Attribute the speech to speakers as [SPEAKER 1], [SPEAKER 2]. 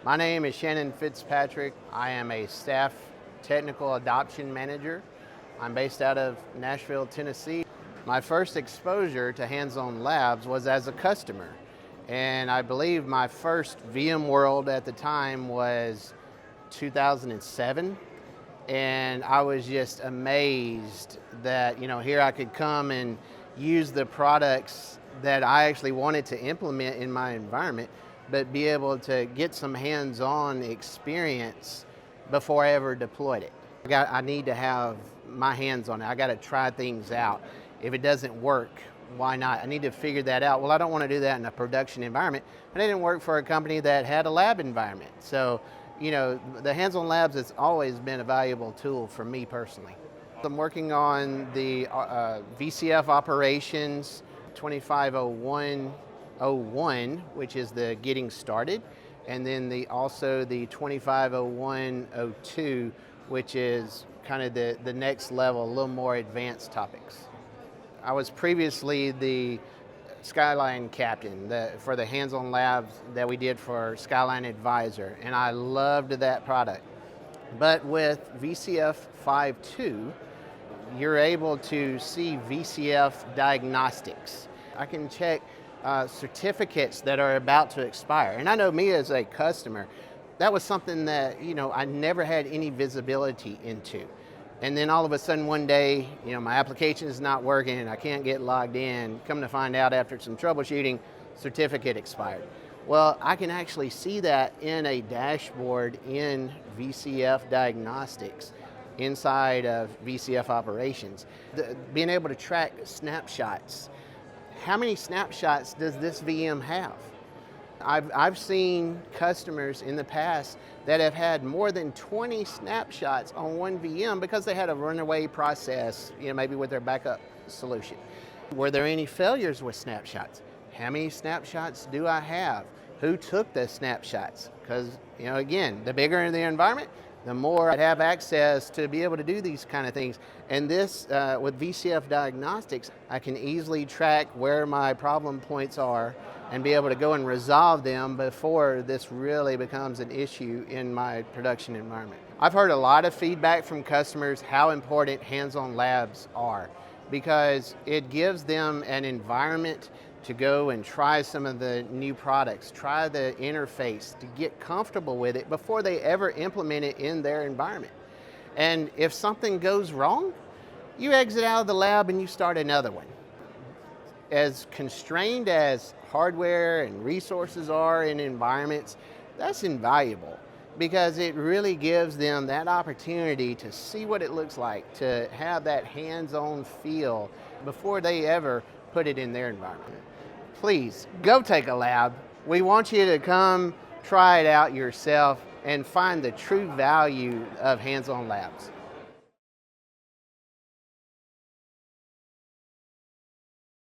[SPEAKER 1] My name is Shannon Fitzpatrick. I am a staff technical adoption manager. I'm based out of Nashville, Tennessee. My first exposure to hands-on labs was as a customer. And I believe my first VMworld at the time was 2007. And I was just amazed that, here I could come and use the products that I actually wanted to implement in my environment, but be able to get some hands-on experience before I ever deployed it. I need to have my hands on it. I got to try things out. If it doesn't work, why not? I need to figure that out. Well, I don't want to do that in a production environment. And I didn't work for a company that had a lab environment. So, the hands-on labs has always been a valuable tool for me personally. I'm working on the VCF Operations 2501-01, which is the getting started, and then also the 2501-02, which is kind of the next level, a little more advanced topics. I was previously the Skyline captain for the hands-on labs that we did for Skyline Advisor, and I loved that product. But with VCF 5.2, you're able to see VCF diagnostics. I can check certificates that are about to expire. And I know me as a customer, that was something that, I never had any visibility into. And then all of a sudden one day, my application is not working and I can't get logged in. Come to find out after some troubleshooting, certificate expired. Well, I can actually see that in a dashboard in VCF Diagnostics inside of VCF Operations. Being able to track snapshots. How many snapshots does this VM have? I've seen customers in the past that have had more than 20 snapshots on one VM because they had a runaway process, maybe with their backup solution. Were there any failures with snapshots? How many snapshots do I have? Who took the snapshots? Because, again, the bigger the environment, the more I'd have access to be able to do these kind of things. And this, with VCF Diagnostics, I can easily track where my problem points are and be able to go and resolve them before this really becomes an issue in my production environment. I've heard a lot of feedback from customers how important hands-on labs are, because it gives them an environment to go and try some of the new products, try the interface, to get comfortable with it before they ever implement it in their environment. And if something goes wrong, you exit out of the lab and you start another one. As constrained as hardware and resources are in environments, that's invaluable, because it really gives them that opportunity to see what it looks like, to have that hands-on feel before they ever put it in their environment. Please, go take a lab. We want you to come try it out yourself and find the true value of hands-on labs.